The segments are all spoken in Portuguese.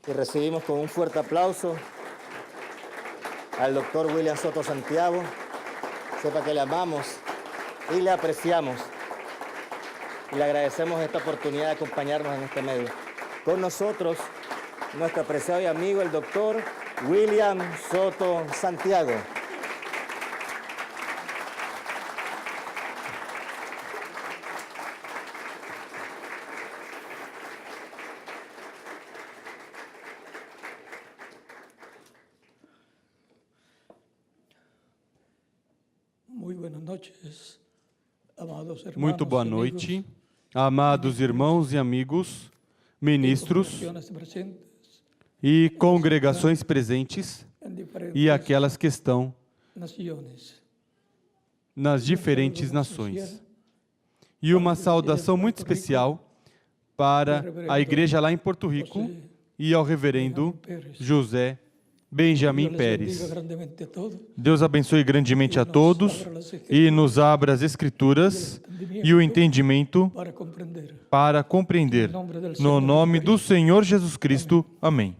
Y recibimos con un fuerte aplauso al doctor William Soto Santiago. Sepa que le amamos y le apreciamos. Y le agradecemos esta oportunidad de acompañarnos en este medio. Con nosotros, nuestro apreciado y amigo, el doctor William Soto Santiago. Muy buenas noches, amados hermanos. Muito boa noite, amados irmãos e amigos, ministros e congregações presentes e aquelas que estão nas diferentes nações. E uma saudação muito especial para a igreja lá em Porto Rico e ao reverendo José Benjamin Pérez. Deus abençoe grandemente a todos e nos abra as Escrituras e o entendimento para compreender. No nome do Senhor Jesus Cristo. Amém.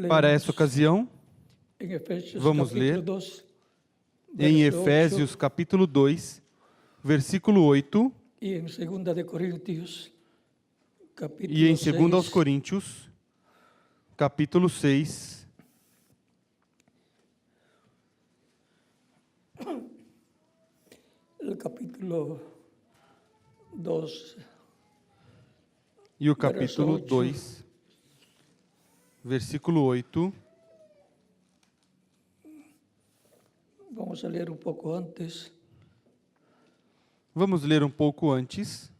Para esta ocasião, vamos ler em Efésios capítulo 2, versículo 8, e em 2 aos Coríntios, capítulo 6, e o capítulo 2, versículo 8. Vamos ler um pouco antes. Vamos ler um pouco antes.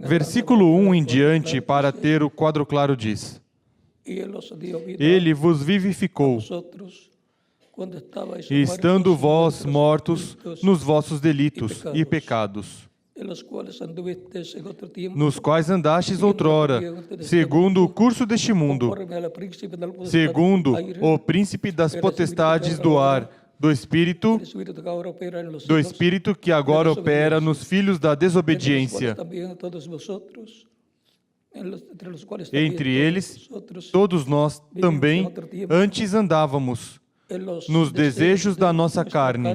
Versículo 1 em diante, para ter o quadro claro, diz: Ele vos vivificou, estando vós mortos nos vossos delitos e pecados, nos quais andastes outrora, segundo o curso deste mundo, segundo o príncipe das potestades do ar, do Espírito que agora opera nos filhos da desobediência. Entre eles, todos nós também antes andávamos nos desejos da nossa carne,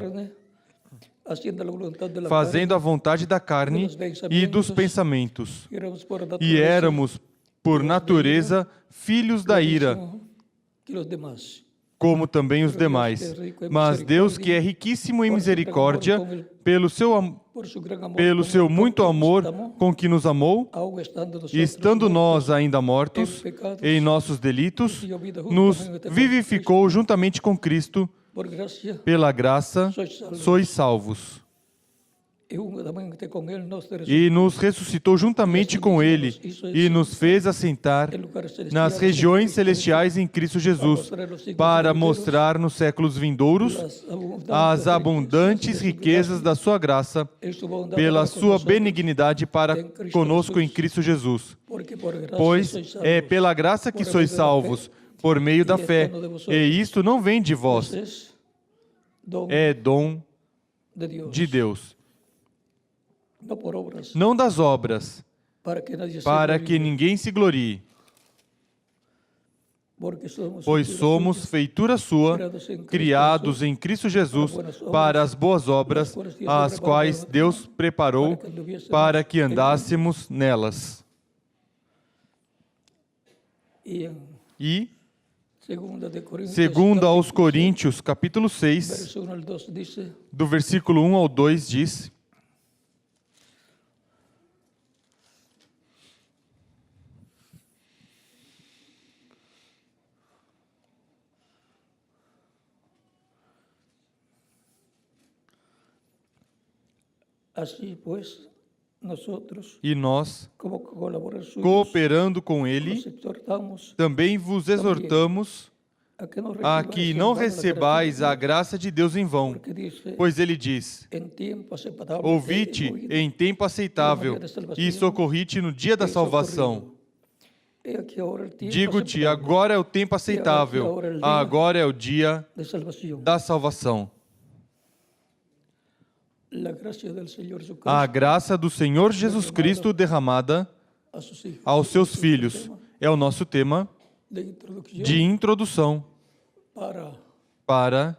fazendo a vontade da carne e dos pensamentos. E éramos, por natureza, filhos da ira, como também os demais. Mas Deus, que é riquíssimo em misericórdia, pelo seu muito amor com que nos amou, estando nós ainda mortos em nossos delitos, nos vivificou juntamente com Cristo. Pela graça sois salvos. E nos ressuscitou juntamente com Ele e nos fez assentar nas regiões celestiais em Cristo Jesus, para mostrar nos séculos vindouros as abundantes riquezas da sua graça, pela sua benignidade para conosco em Cristo Jesus. Pois é pela graça que sois salvos, por meio da fé, e isto não vem de vós, é dom de Deus. Não das obras, para que ninguém se glorie, pois somos feitura sua, criados em Cristo Jesus para as boas obras, as quais Deus preparou para que andássemos nelas. E, segundo aos Coríntios, capítulo 6, do versículo 1 ao 2, diz: E nós, cooperando com Ele, também vos exortamos a que não recebais a graça de Deus em vão, pois Ele diz: Ouvi-te em tempo aceitável e socorri-te no dia da salvação. Digo-te, agora é o tempo aceitável, agora é o dia da salvação. la gracia del Señor Jesucristo a graça do Senhor Jesus Cristo derramada a sus hijos. aos seus filhos. É o nosso tema De introducción de introdução para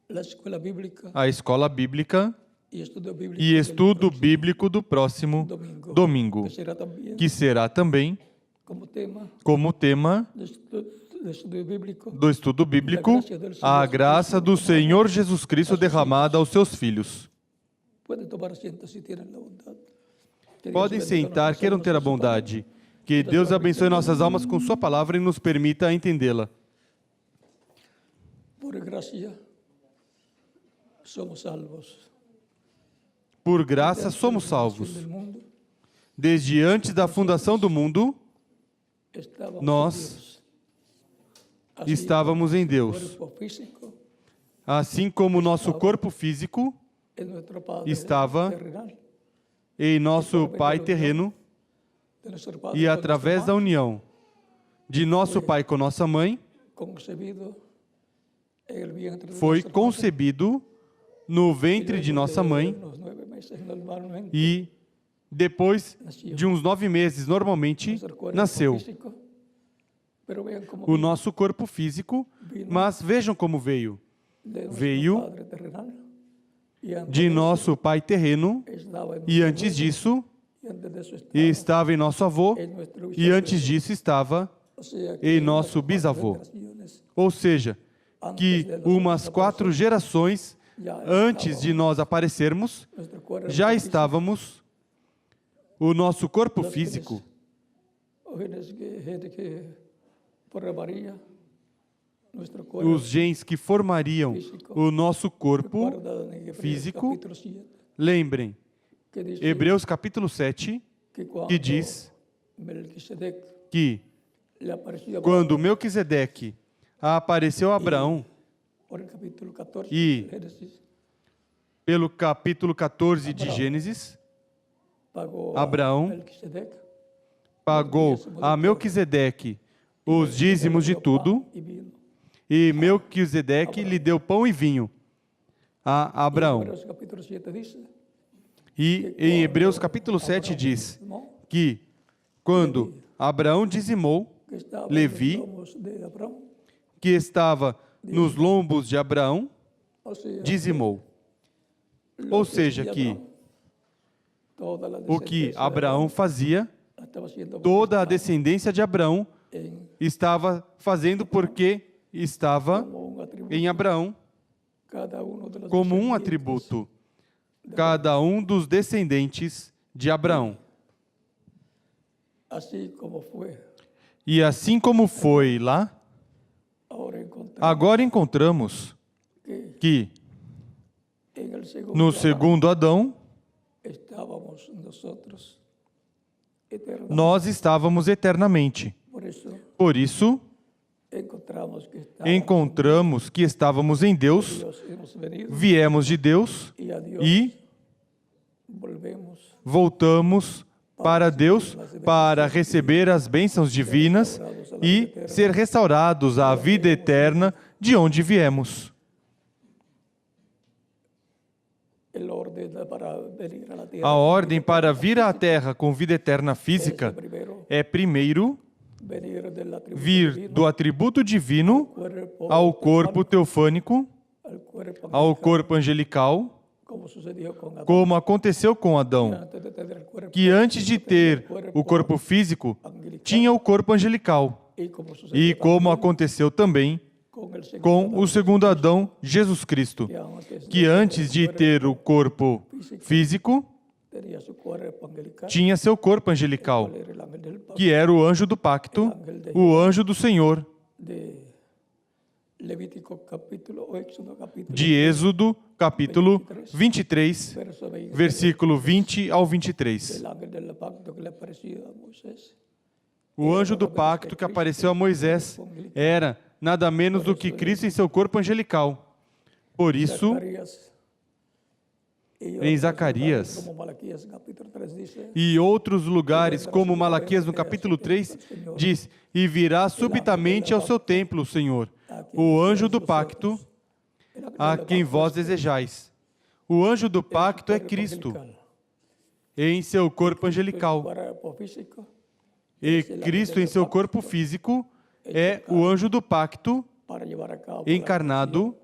la escuela bíblica a escola bíblica y estudio bíblico, e estudo bíblico do próximo domingo, que será também que será também como tema como tema de estudio bíblico, do estudo bíblico, a graça do Senhor Jesus Cristo derramada aos seus filhos. Puede tomar asiento si tienen la bondad. Que Dios Podem bendiga sentar, nuestras queiram almas ter a con su palabra. bondade. Que Deus abençoe nossas almas com sua palavra e nos permita entendê-la. Por gracia somos salvos. Por graça somos salvos. Del mundo, Desde antes da fundação do mundo, estábamos nós en Dios. Así estávamos em como Deus. el cuerpo físico Assim como o nosso corpo físico en nuestro Padre estava terrenal, em nosso Pai terreno de nuestro Padre e con através nuestra da madre, união de nosso Pai com nossa mãe, concebido en el vientre de foi nuestro Padre, concebido no ventre y de luego nossa de mãe unos 9 meses normalmente, e depois de uns 9 meses, normalmente, nuestro cuerpo nasceu físico, pero vean cómo o nosso corpo físico, mas vejam como veio. de nuestro veio Padre terrenal, y antes De nosso Pai terreno estaba en e nuestro antes abuelo, disso y antes de eso estava em nosso avô en nuestro e antes disso estava O sea, que em nosso unas 4 bisavô. generaciones Ou seja, que umas 4 gerações ya antes de nós aparecermos, nuestro cuerpo já físico, estávamos, o nosso corpo los físico, genes que formaría nuestro cuerpo os genes que formariam o nosso corpo guardado en Hebreos físico, capítulo 7, lembrem, que dice Hebreus capítulo 7, que cuando que diz Melquisedec que le apareció a quando Melquisedeque apareceu a Abraão, por el capítulo 14 Y- de Génesis, pelo capítulo 14 de Gênesis, pagó Abraão a Melquisedec pagou a Melquisedeque os dízimos de tudo, y vino. e Melquisedeque lhe deu pão e vinho a Abraão. Hebreos capítulo 7 dice E em Hebreus capítulo 7 diz ¿no? que quando Abraão dizimou, que estaba Leví, en los lomos de Abraham, que estava nos lombos de Abraão, o sea, dizimou. lo Ou que seja, hacía que Abraham, toda la o que descendencia de Abraão fazia, estaba siendo toda a manifestada descendência de Abraão en- estava fazendo porque estava como un atributo. em Abraão Cada uno de los como um descendientes atributo, cada um dos descendentes de Abraão. así como fue. E assim como foi lá, Ahora encontramos agora encontramos que que en el segundo no Adán segundo Adão, estábamos nosotros eternamente. nós estávamos eternamente. Por isso, Por isso, encontramos que estávamos em Deus, Dios hemos venido viemos de Deus y a Dios e volvemos voltamos para Deus para receber as bênçãos divinas e ser restaurados à vida eterna de onde viemos. el orden para venir a la tierra. A ordem para vir à Terra com vida eterna física Primero, é primeiro venir del atributo vir divino do atributo divino cuerpo ao corpo teofânico, al cuerpo ao corpo angelical, como sucedió con Adán. como aconteceu com Adão, Antes de tener el cuerpo que antes de ter o corpo físico, tinha o corpo angelical, y como sucedió e como aconteceu também con el segundo com o segundo Adão, Jesus Cristo, que antes de ter o corpo físico, tenía su cuerpo angelical, tinha seu corpo angelical, era el ángel del pacto que era o anjo do pacto, o anjo do Senhor, de Levítico capítulo o Éxodo capítulo de Êxodo, capítulo 23, verso 20, versículo 20 ao 23. el ángel del pacto que le apareció a Moisés. O anjo do pacto que apareceu a Moisés era nada menos do que Cristo em seu corpo angelical. Por isso, Zacarías, y em otros Zacarias lugares, como Malaquías capítulo 3 dice, e outros lugares, como Malaquias no capítulo 3, diz: E virá subitamente ao seu templo, o Senhor, o anjo do pacto, el ángel a del quem pacto vós desejais. O anjo do pacto é Cristo, em seu corpo angelical. E Cristo, em seu corpo físico, é o anjo do pacto encarnado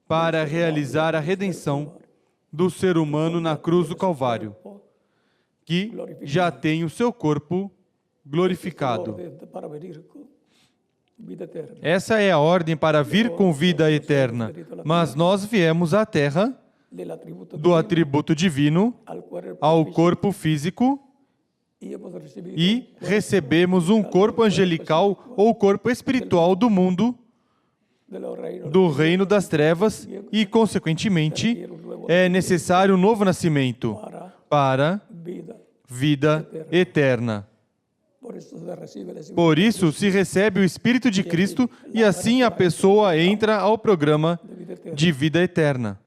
para realizar a redenção do ser humano na cruz do Calvário, que já tem o seu corpo glorificado. Essa é a ordem para vir com vida eterna, mas nós viemos à Terra do atributo divino ao corpo físico e recebemos um corpo angelical ou corpo espiritual do mundo, do reino das trevas, e, consequentemente, é necessário um novo nascimento para vida eterna. Por isso, se recebe o Espírito de Cristo e assim a pessoa entra ao programa de vida eterna.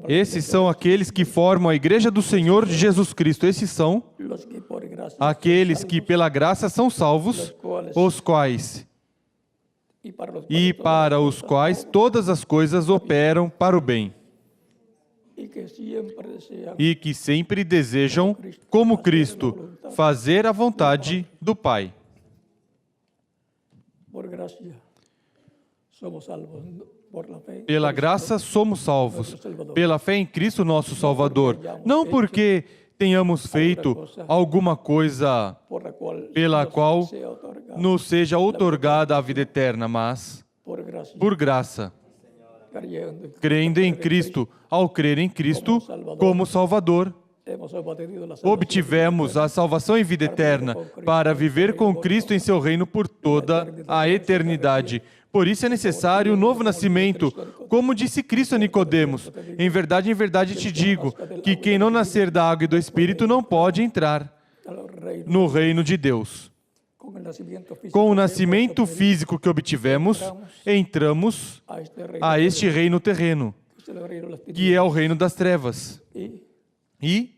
Esses são aqueles que formam a Igreja do Senhor de Jesus Cristo. Esses são aqueles que pela graça são salvos, os quais e para os quais todas as coisas operam para o bem, e que sempre desejam, como Cristo, fazer a vontade do Pai. Pela graça somos salvos, pela fé em Cristo nosso Salvador, não porque tenhamos feito alguma coisa pela qual nos seja outorgada a vida eterna, mas por graça, crendo em Cristo. Ao crer em Cristo como Salvador, obtivemos a salvação em vida eterna para viver com Cristo em seu reino por toda a eternidade. Por isso é necessário um novo nascimento, como disse Cristo a Nicodemos. Em verdade te digo que quem não nascer da água e do Espírito não pode entrar no reino de Deus. Com o nascimento físico que obtivemos, entramos a este reino terreno, que é o reino das trevas. E,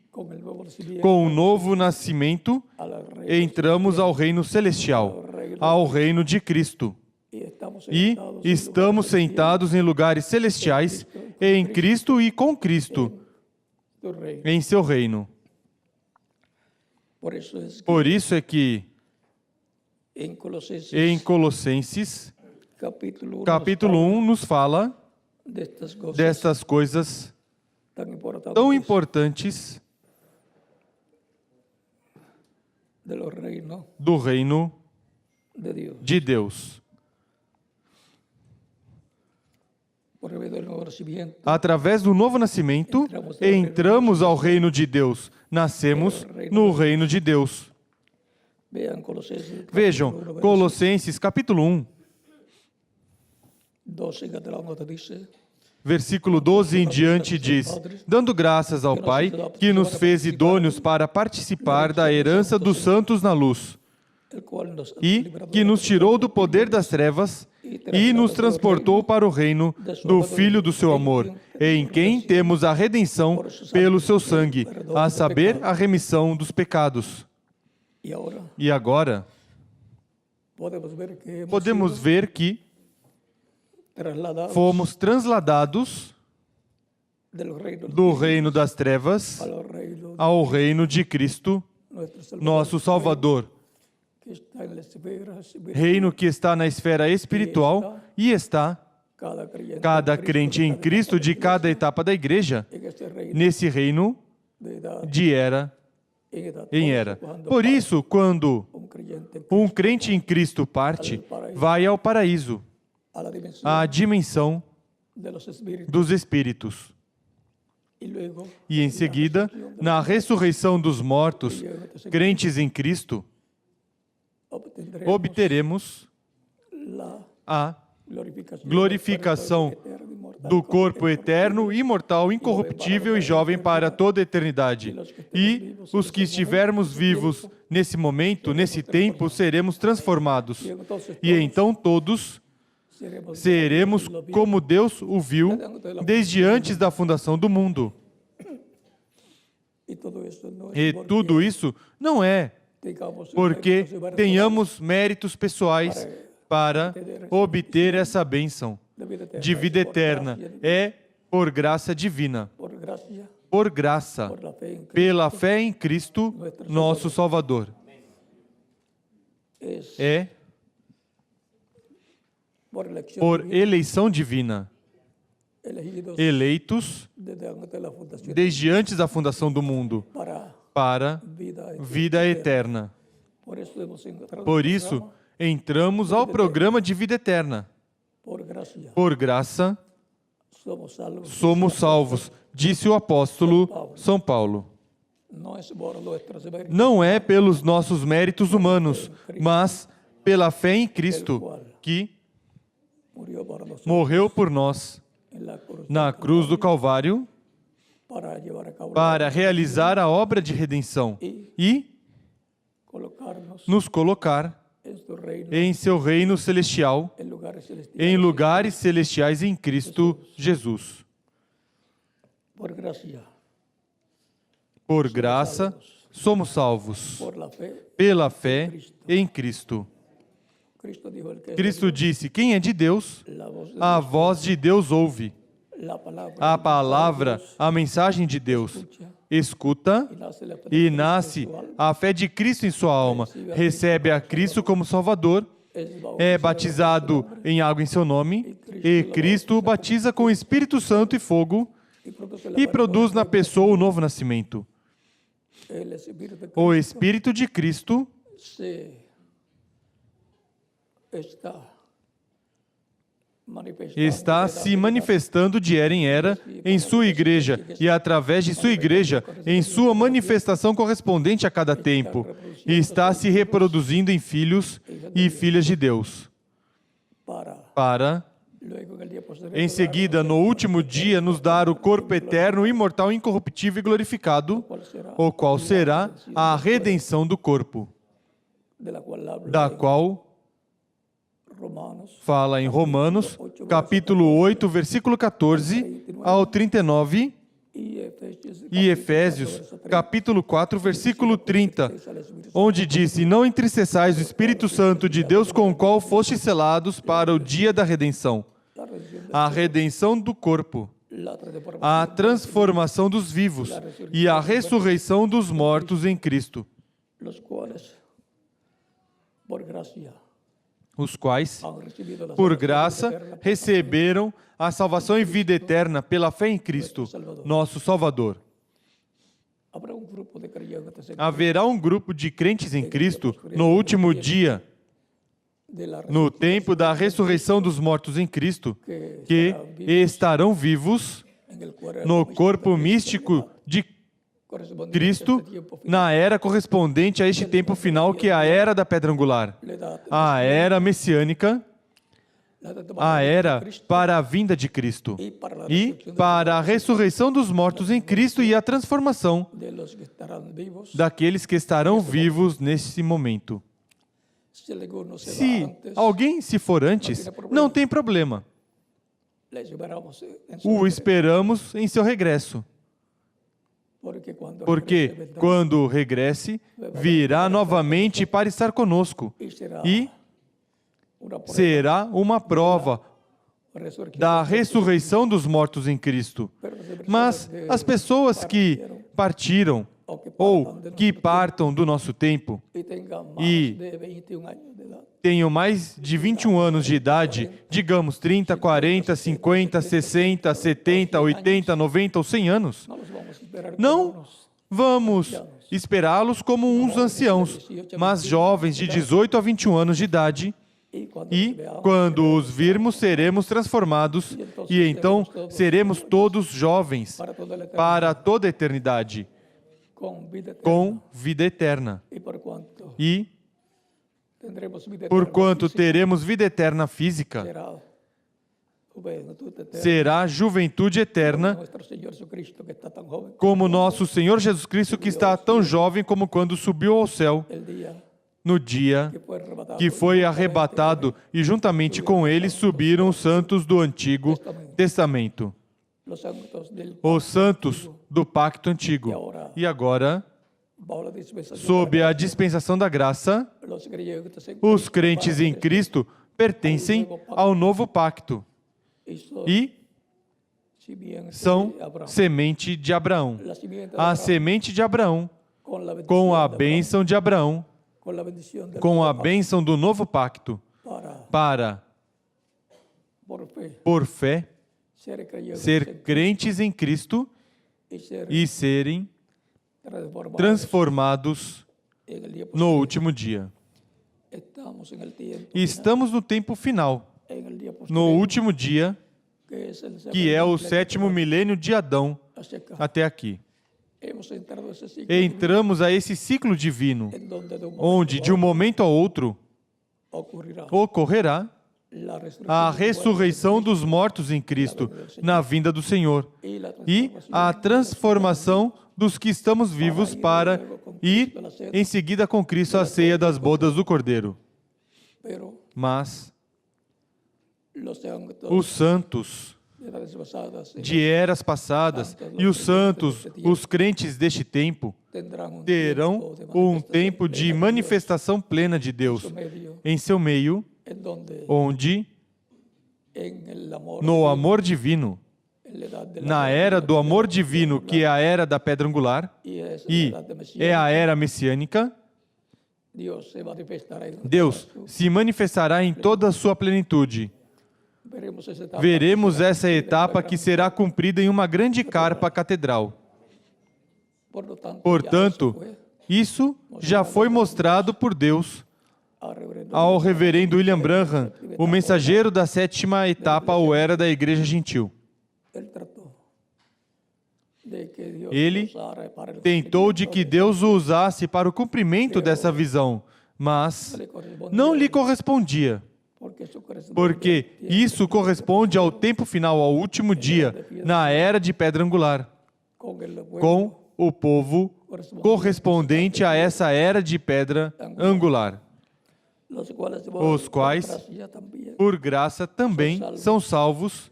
com o novo nascimento, entramos ao reino celestial, ao reino de Cristo. E estamos sentados em lugares celestiais, em Cristo e com Cristo, em seu reino. Por isso é que, em Colossenses, capítulo 1, nos fala destas coisas tão importantes do reino de Deus. Através do novo nascimento, entramos ao reino de Deus. Nascemos no reino de Deus. Vejam, Colossenses capítulo 1, versículo 12 em diante diz: dando graças ao Pai, que nos fez idôneos para participar da herança dos santos na luz, e que nos tirou do poder das trevas e nos transportou para o reino do Filho do seu amor, em quem temos a redenção pelo seu sangue, a saber, a remissão dos pecados. E agora, podemos ver que fomos transladados do reino das trevas ao reino de Cristo, nosso Salvador. Reino que está na esfera espiritual e está cada crente em Cristo de cada etapa da igreja nesse reino de era em era. Por isso, quando um crente em Cristo parte, vai ao paraíso, à dimensão dos espíritos. E em seguida, na ressurreição dos mortos, crentes em Cristo, obteremos a glorificação do corpo eterno, imortal, incorruptível e jovem para toda a eternidade. E os que estivermos vivos nesse momento, nesse tempo, seremos transformados. E então todos seremos como Deus o viu desde antes da fundação do mundo. E tudo isso não é porque tenhamos méritos pessoais para obter essa bênção de vida eterna. É por graça divina, por gracia, por graça, por la fe en Cristo, pela fé em Cristo, nosso Salvador. es É por elección por divina, eleição divina, elegidos eleitos desde antes de la fundación desde antes da fundação do mundo, para para vida vida eterna. Por isso hemos entrado Por no isso, programa, entramos ao programa de vida eterna. por gracia, Por graça, somos salvos. somos salvos, disse o apóstolo São Paulo. No es por nuestros méritos, Não é pelos nossos méritos humanos, mas pela fé em Cristo, que murió por nosotros morreu por nós en la cruz na cruz do Calvário para llevar a cabo para realizar a obra de redenção e colocarnos nos colocar en su reino em seu reino celestial, en lugares celestiales. em lugares celestiais em Cristo Jesus. Por gracia, Por graça, somos salvos, por la fe, pela fé em Cristo. Cristo dijo: el que Cristo disse: quem é de Deus, la voz de a voz de Deus ouve. la palabra A palavra, a mensagem de Deus, escuta nace la fe e nasce a fé de Cristo em sua alma, recebe a Cristo como Salvador, é batizado em água em seu nome, e Cristo o batiza com o Espírito Santo e fogo, e produz na pessoa o novo nascimento. el Espíritu de O Espírito de Cristo se está se manifestando de era em era em sua igreja e através de sua igreja em sua manifestação correspondente a cada tempo e está se reproduzindo em filhos e filhas de Deus para luego en el día posterior em seguida no último dia nos dar o corpo eterno, imortal, incorruptível e glorificado, o qual será a redenção do corpo, de la cual habla da qual Romanos fala em Romanos, capítulo 8, versículo 14 ao 39, e Efésios, capítulo 4, versículo 30, onde diz: e não entristeçais o Espírito Santo de Deus, com o qual fostes selados para o dia da redenção, a redenção do corpo, a transformação dos vivos e a ressurreição dos mortos em Cristo, los cuales por gracia os quais, han recibido la por salvación graça, eterna receberam a salvação e vida eterna pela fé em Cristo, nosso Salvador. Habrá un grupo de creyentes en Haverá um grupo de crentes em Cristo no último dia, de la no tempo da ressurreição dos mortos em Cristo, que estarão vivos en el cual no corpo místico de correspondiente Cristo, a este tiempo final, na era correspondente a este tempo final, que é a era da pedra angular, la edad, a era messiânica, la edad de a era para a vinda de Cristo y para la e para a ressurreição dos mortos em Cristo e a transformação de los que estarán vivos. daqueles que estarão vivos nesse momento. Si alguno se Se va antes, alguém se for antes, não tem problema. le esperamos en su O esperamos em seu regresso, porque regrese, vendrá quando regresse, virá novamente para estar conosco y será e una prueba será uma prova resurrección. da ressurreição dos mortos em Cristo. Pero las personas Mas que as pessoas que partiram ou que partam do nosso tempo y tengan más y de 21 años de edad, tenham mais de 21 anos de idade, digamos 30, 40, 50, 60, 70, 80, 90 ou 100 anos, no los vamos a esperar como não unos vamos esperá-los como uns anciãos, mas jovens de 18 a 21 anos de idade, y cuando e los veamos, quando os virmos, seremos transformados, e então seremos todos jovens para toda la eternidad, para toda a eternidade, con vida eterna. com vida eterna. Y por cuanto E, tendremos vida porquanto eterna, teremos vida eterna física, será juventud eterna, será juventude eterna, nuestro Señor Jesucristo, que está tan joven como nosso Senhor Jesus Cristo, que está tão jovem como quando subiu ao céu, el día no dia que fue arrebatado, e juntamente com ele subiram os santos do Antigo Testamento, los santos del os santos do Pacto Antigo. E agora, bajo la dispensación, sob a dispensação da graça, los creyentes en os crentes em Cristo pertencem ao novo pacto. y son E são semente de Abraão. A semente de Abraão, com a bênção de Abraão, com a bênção do novo pacto, para, por fé, ser crentes em Cristo e serem transformados no último dia. Estamos no tempo final, no último dia, que é o 7º milênio de Adão até aqui. Entramos a esse ciclo divino, onde de um momento a outro ocorrerá a ressurreição dos mortos em Cristo, na vinda do Senhor, e a transformação dos que estamos vivos para ir em seguida com Cristo à ceia das bodas do Cordeiro. Mas os santos de eras passadas e os santos, os crentes deste tempo, terão um tempo de manifestação plena de Deus em seu meio, onde, no amor divino, na era do amor divino, que é a era da pedra angular, e é a era messiânica, Deus se manifestará em toda a sua plenitude. Veremos essa etapa que será cumprida em uma grande carpa catedral. Portanto, isso já foi mostrado por Deus ao reverendo William Branham, o mensageiro da 7ª etapa ou era da Igreja Gentil. Ele tentou de que Deus o usasse para o cumprimento dessa visão, mas não lhe correspondia, porque isso corresponde ao tempo final, ao último dia, na era de pedra angular, com o povo correspondente a essa era de pedra angular, os quais, por graça, também são salvos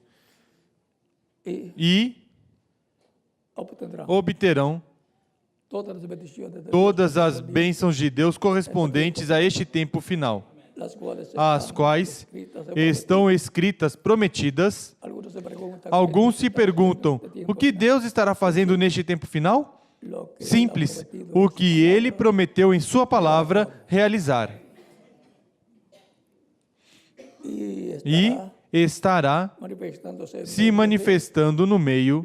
e obterão todas as bênçãos de Deus correspondentes a este tempo final, as quais estão escritas, prometidas. Alguns se perguntam, o que Deus estará fazendo neste tempo final? Simples, o que Ele prometeu em Sua palavra realizar. E estará se manifestando no meio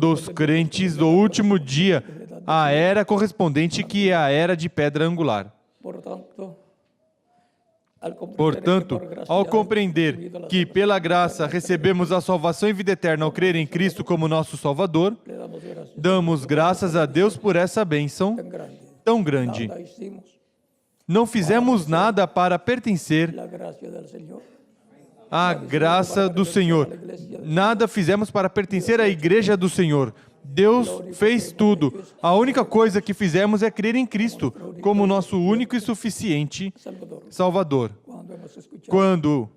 dos crentes do último dia, a era correspondente que é a era de pedra angular. Portanto, ao compreender que pela graça recebemos a salvação e vida eterna ao crer em Cristo como nosso Salvador, damos graças a Deus por essa bênção tão grande. Não fizemos nada para pertencer à graça do Senhor. Nada fizemos para pertencer à Igreja do Senhor. Deus fez tudo. A única coisa que fizemos é crer em Cristo como nosso único e suficiente Salvador. Quando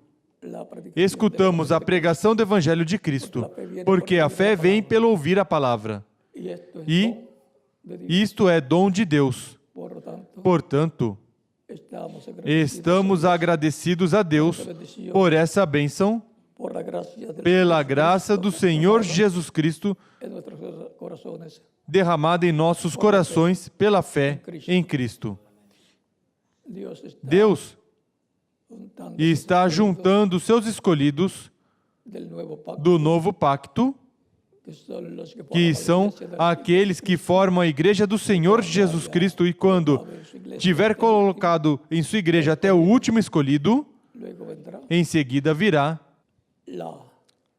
escutamos a pregação do Evangelho de Cristo, porque a fé vem pelo ouvir a palavra. E isto é dom de Deus. Portanto, estamos agradecidos a Deus por essa bênção, pela graça do Senhor Jesus Cristo derramada em nossos corações pela fé em Cristo. Deus está juntando seus escolhidos do novo pacto, que são aqueles que formam a igreja do Senhor Jesus Cristo, e quando tiver colocado em sua igreja até o último escolhido, em seguida virá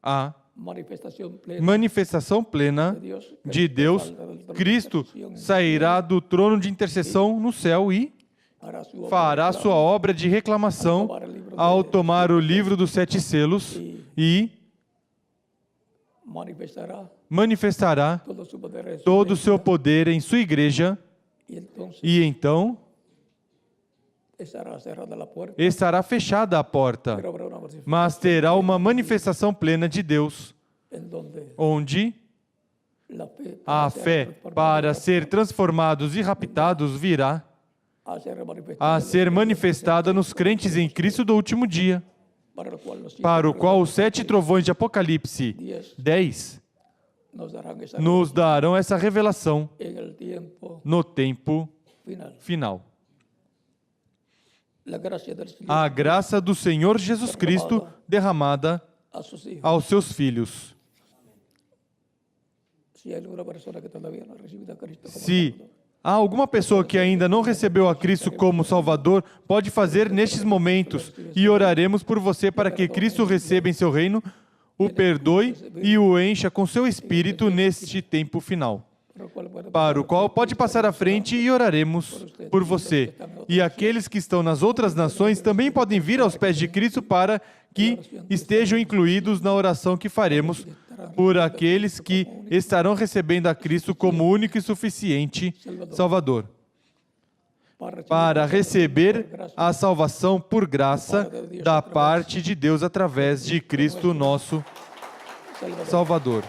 a manifestação plena de Deus. Cristo sairá do trono de intercessão no céu e fará sua obra de reclamação ao tomar o livro dos 7 selos e manifestará todo o seu poder em sua igreja, e então estará fechada a porta, mas terá uma manifestação plena de Deus, onde a fé para ser transformados e raptados virá a ser manifestada nos crentes em Cristo do último dia, para o qual os 7 trovões de Apocalipse 10 nos darão essa revelação en el tiempo no tempo final. final. La gracia del Señor A graça do Senhor Jesus Cristo derramada a sus hijos. aos seus filhos. Si hay alguna persona que todavía no ha recibido a Cristo como Se Salvador, há alguma pessoa que ainda não recebeu a Cristo como Salvador, pode fazer nestes momentos e oraremos por você para que Cristo receba em seu reino, o perdoe e o encha com seu Espírito neste tempo final, por el cual puede para o qual pode passar à frente e oraremos por você. E aqueles que estão nas outras nações também podem vir aos pés de Cristo para que estejam incluídos na oração que faremos por aqueles que estarão recebendo a Cristo como único e suficiente Salvador, para receber a salvação por graça da parte de Deus através de Cristo nosso Salvador.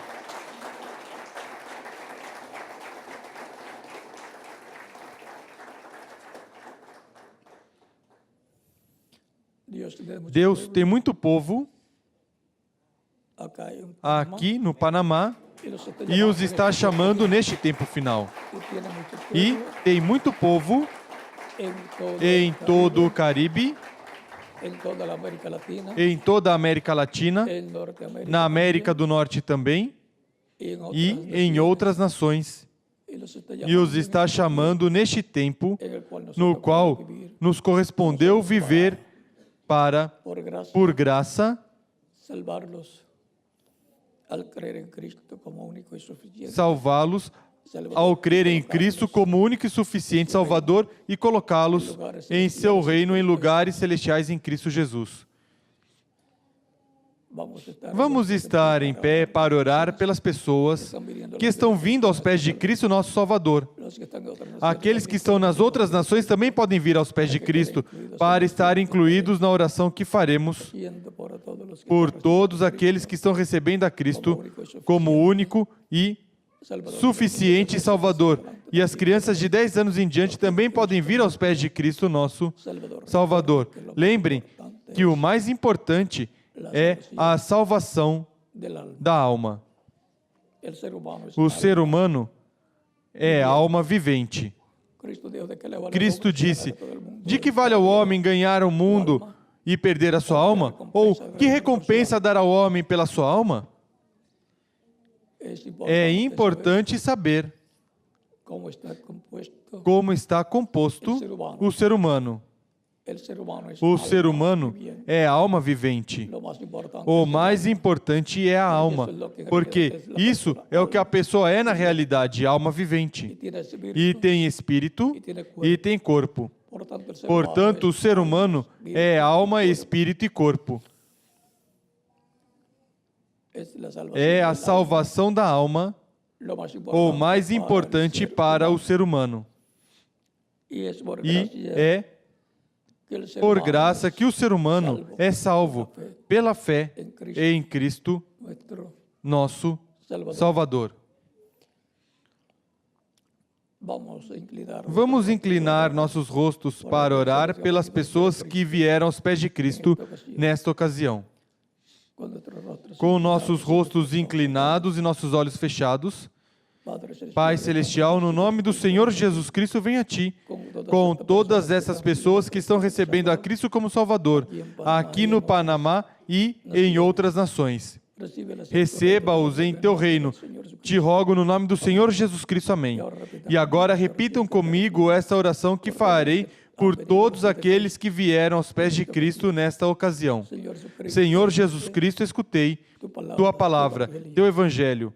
Deus tem muito povo aqui no Panamá e os está chamando neste tempo final. E tem muito povo em todo o Caribe, em toda a América Latina, na América do Norte também e em outras nações. E os está chamando neste tempo no qual nos correspondeu viver para, por graça, salvá-los ao crer em Cristo como único e suficiente Salvador e colocá-los em seu reino em lugares celestiais em Cristo Jesus. Vamos estar em pé para orar pelas pessoas que estão vindo aos pés de Cristo, nosso Salvador. Aqueles que estão nas outras nações também podem vir aos pés de Cristo para estar incluídos na oração que faremos por todos aqueles que estão recebendo a Cristo como único e suficiente Salvador. E as crianças de 10 anos em diante também podem vir aos pés de Cristo, nosso Salvador. Lembrem que o mais importante é a salvação da alma. O ser humano é alma vivente. Cristo disse: de que vale ao homem ganhar o mundo e perder a sua alma? Ou que recompensa dar ao homem pela sua alma? É importante saber como está composto o ser humano. O ser humano é a alma vivente. O mais importante é a alma, porque isso é o que a pessoa é na realidade, alma vivente. E tem espírito e tem corpo. Portanto, o ser humano é alma, espírito e corpo. É a salvação da alma o mais importante para o ser humano. E é por graça que o ser humano é salvo pela fé em Cristo, nosso Salvador. Vamos inclinar nossos rostos para orar pelas pessoas que vieram aos pés de Cristo nesta ocasião. Com nossos rostos inclinados e nossos olhos fechados, Pai Celestial, no nome do Senhor Jesus Cristo, venho a Ti, com todas essas pessoas que estão recebendo a Cristo como Salvador, aqui no Panamá e em outras nações. Receba-os em Teu reino. Te rogo no nome do Senhor Jesus Cristo. Amém. E agora repitam comigo esta oração que farei por todos aqueles que vieram aos pés de Cristo nesta ocasião. Senhor Jesus Cristo, escutei Tua palavra, Teu Evangelho,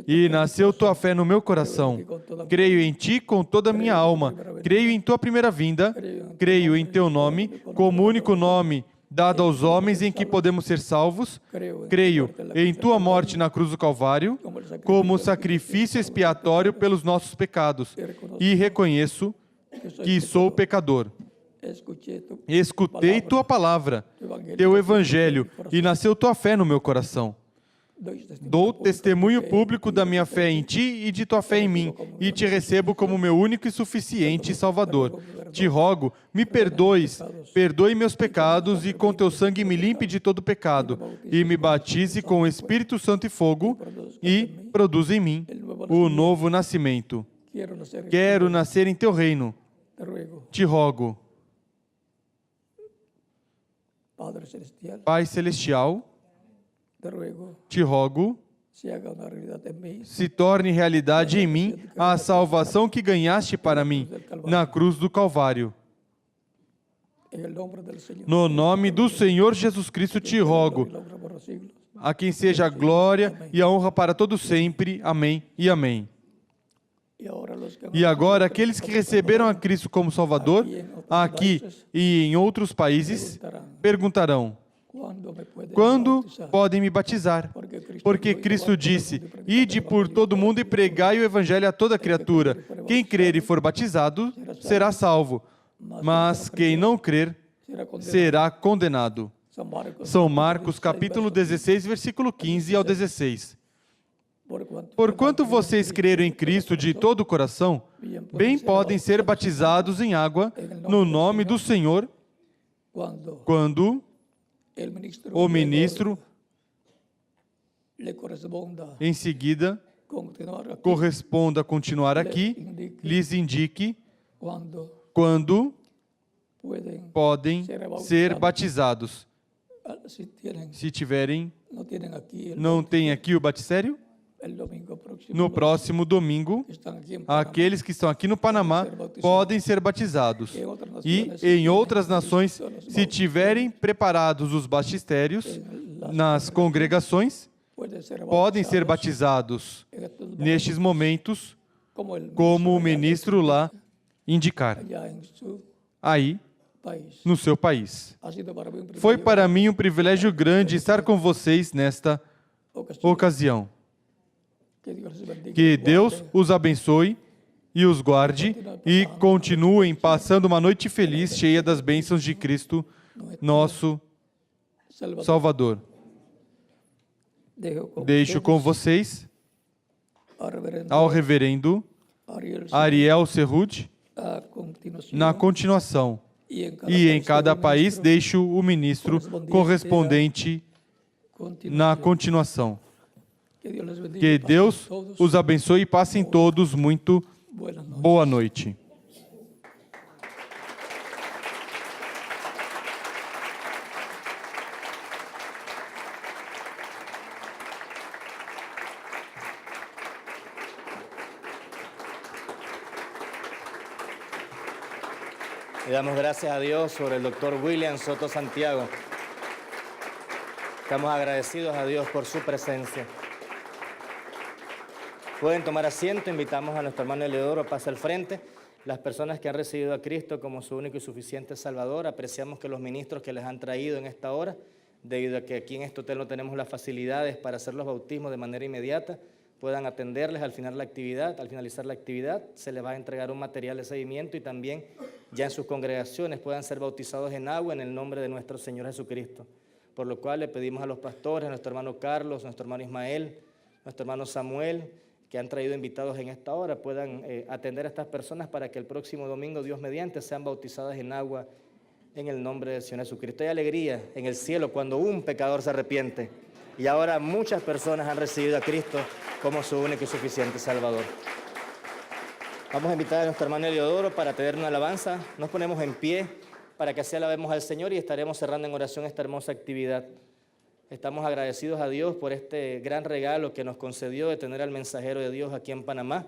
e nasceu Tua fé no meu coração. Creio em Ti com toda a minha alma, creio em Tua primeira vinda, creio em Teu nome, como único nome dado aos homens em que podemos ser salvos, creio em Tua morte na cruz do Calvário, como sacrifício expiatório pelos nossos pecados, e reconheço que sou pecador. Escutei Tua palavra, Teu Evangelho, e nasceu Tua fé no meu coração. Dou testemunho público da minha fé em ti e de tua fé em mim, e te recebo como meu único e suficiente Salvador. Te rogo, me perdoes, perdoe meus pecados e com teu sangue me limpe de todo pecado, e me batize com o Espírito Santo e fogo, e produz em mim o novo nascimento. Quero nascer em teu reino. Te rogo, Pai Celestial, te rogo, se torne realidade em mim a salvação que ganhaste para mim na cruz do Calvário. No nome do Senhor Jesus Cristo te rogo, a quem seja a glória e a honra para todo sempre. Amém e amém. E agora, aqueles que receberam a Cristo como Salvador, aqui e em outros países, perguntarão: quando podem me batizar? Porque Cristo disse: ide por todo mundo e pregai o evangelho a toda criatura. Quem crer e for batizado será salvo, mas quem não crer será condenado. São Marcos capítulo 16, versículo 15 ao 16. Porquanto vocês creram em Cristo de todo o coração, bem podem ser batizados em água no nome do Senhor, quando o ministro, em seguida, corresponda a continuar aqui, lhes indique quando podem ser batizados. Se tiverem, não tem aqui o batistério? No próximo domingo, aqueles que estão aqui no Panamá podem ser batizados. E em outras nações, se tiverem preparados os batistérios nas congregações, podem ser batizados nestes momentos, como o ministro lá indicar, aí no seu país. Foi para mim um privilégio grande estar com vocês nesta ocasião. Que Deus os abençoe e os guarde e continuem passando uma noite feliz, cheia das bênçãos de Cristo, nosso Salvador. Deixo com vocês ao reverendo Ariel Serruti na continuação. E em cada país deixo o ministro correspondente na continuação. Que Deus os abençoe e passem todos muito boa noite. Le damos gracias a Dios sobre el doctor William Soto Santiago. Estamos agradecidos a Dios por su presencia. Pueden tomar asiento, invitamos a nuestro hermano Eleodoro a pasar al frente. Las personas que han recibido a Cristo como su único y suficiente Salvador, apreciamos que los ministros que les han traído en esta hora, debido a que aquí en este hotel no tenemos las facilidades para hacer los bautismos de manera inmediata, puedan atenderles al finalizar la actividad, se les va a entregar un material de seguimiento y también ya en sus congregaciones puedan ser bautizados en agua en el nombre de nuestro Señor Jesucristo. Por lo cual le pedimos a los pastores, a nuestro hermano Carlos, a nuestro hermano Ismael, a nuestro hermano Samuel, que han traído invitados en esta hora, puedan atender a estas personas para que el próximo domingo, Dios mediante, sean bautizadas en agua en el nombre del Señor Jesucristo. Hay alegría en el cielo cuando un pecador se arrepiente. Y ahora muchas personas han recibido a Cristo como su único y suficiente Salvador. Vamos a invitar a nuestro hermano Eleodoro para tener una alabanza. Nos ponemos en pie para que así alabemos al Señor y estaremos cerrando en oración esta hermosa actividad. Estamos agradecidos a Dios por este gran regalo que nos concedió de tener al mensajero de Dios aquí en Panamá.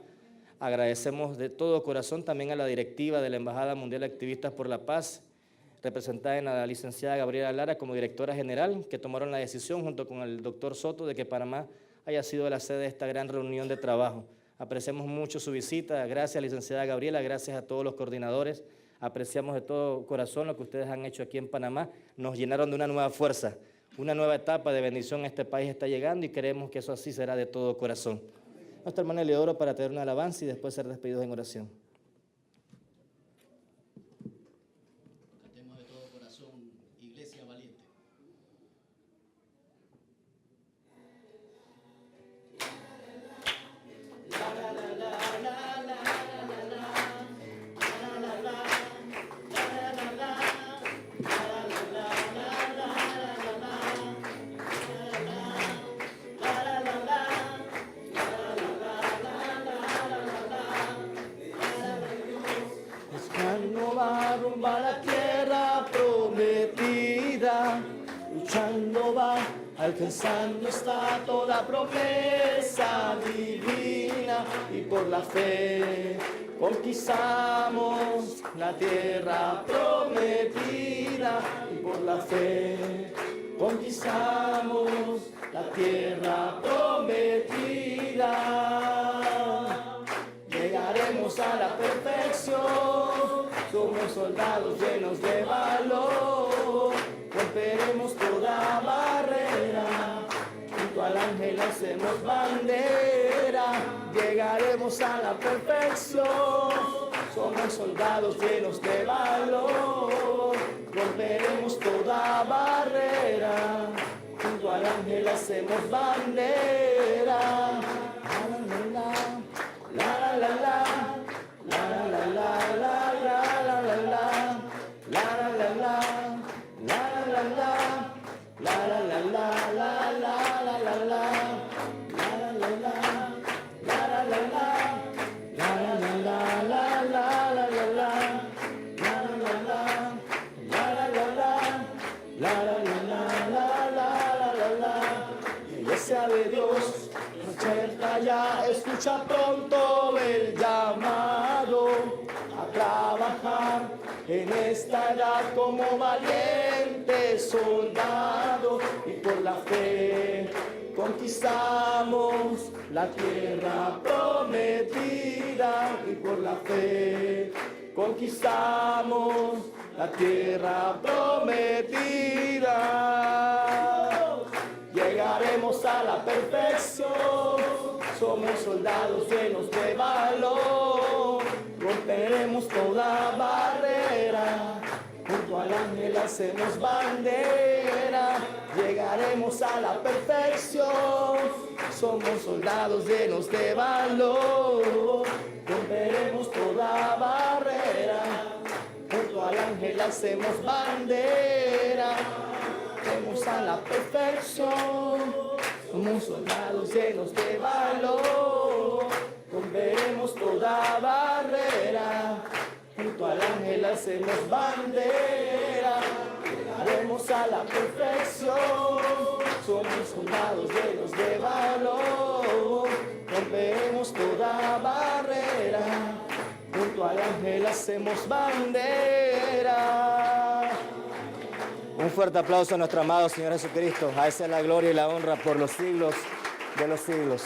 Agradecemos de todo corazón también a la directiva de la Embajada Mundial de Activistas por la Paz, representada en la licenciada Gabriela Lara como directora general, que tomaron la decisión junto con el doctor Soto de que Panamá haya sido la sede de esta gran reunión de trabajo. Apreciamos mucho su visita. Gracias, licenciada Gabriela, gracias a todos los coordinadores. Apreciamos de todo corazón lo que ustedes han hecho aquí en Panamá. Nos llenaron de una nueva fuerza, una nueva etapa de bendición a este país está llegando y creemos que eso así será de todo corazón. Nuestro hermano Eleodoro para tener una alabanza y después ser despedidos en oración. Cantemos de todo corazón, Iglesia Valiente. alcanzando está toda promesa divina y por la fe conquistamos la tierra prometida y por la fe conquistamos la tierra prometida. Llegaremos a la perfección, somos soldados llenos de valor, romperemos toda barrera, junto al ángel hacemos bandera. Llegaremos a la perfección, somos soldados llenos de valor, romperemos toda barrera, junto al ángel hacemos bandera. La la la la, la la la la, la la la la la, la la la la, la la la la, la la la la, la la la la la, la la la la, la la la la, la la la la, la la la la la, la la la la, la la la la, la la la la, la la la. Iglesia de Dios, despierta ya, escucha pronto el llamado a trabajar en esta edad como valiente soldado y por la fe conquistamos la tierra prometida y por la fe conquistamos la tierra prometida. Llegaremos a la perfección, somos soldados llenos de valor, romperemos toda barrera, junto al ángel hacemos bandera. Llegaremos a la perfección, somos soldados llenos de valor, romperemos toda barrera, junto al ángel hacemos bandera. Llegaremos a la perfección, somos soldados llenos de valor, romperemos toda barrera, junto al ángel hacemos bandera. Llegaremos a la perfección, somos soldados llenos de valor, romperemos toda barrera, junto al ángel hacemos bandera. Un fuerte aplauso a nuestro amado Señor Jesucristo. A esa es la gloria y la honra por los siglos de los siglos.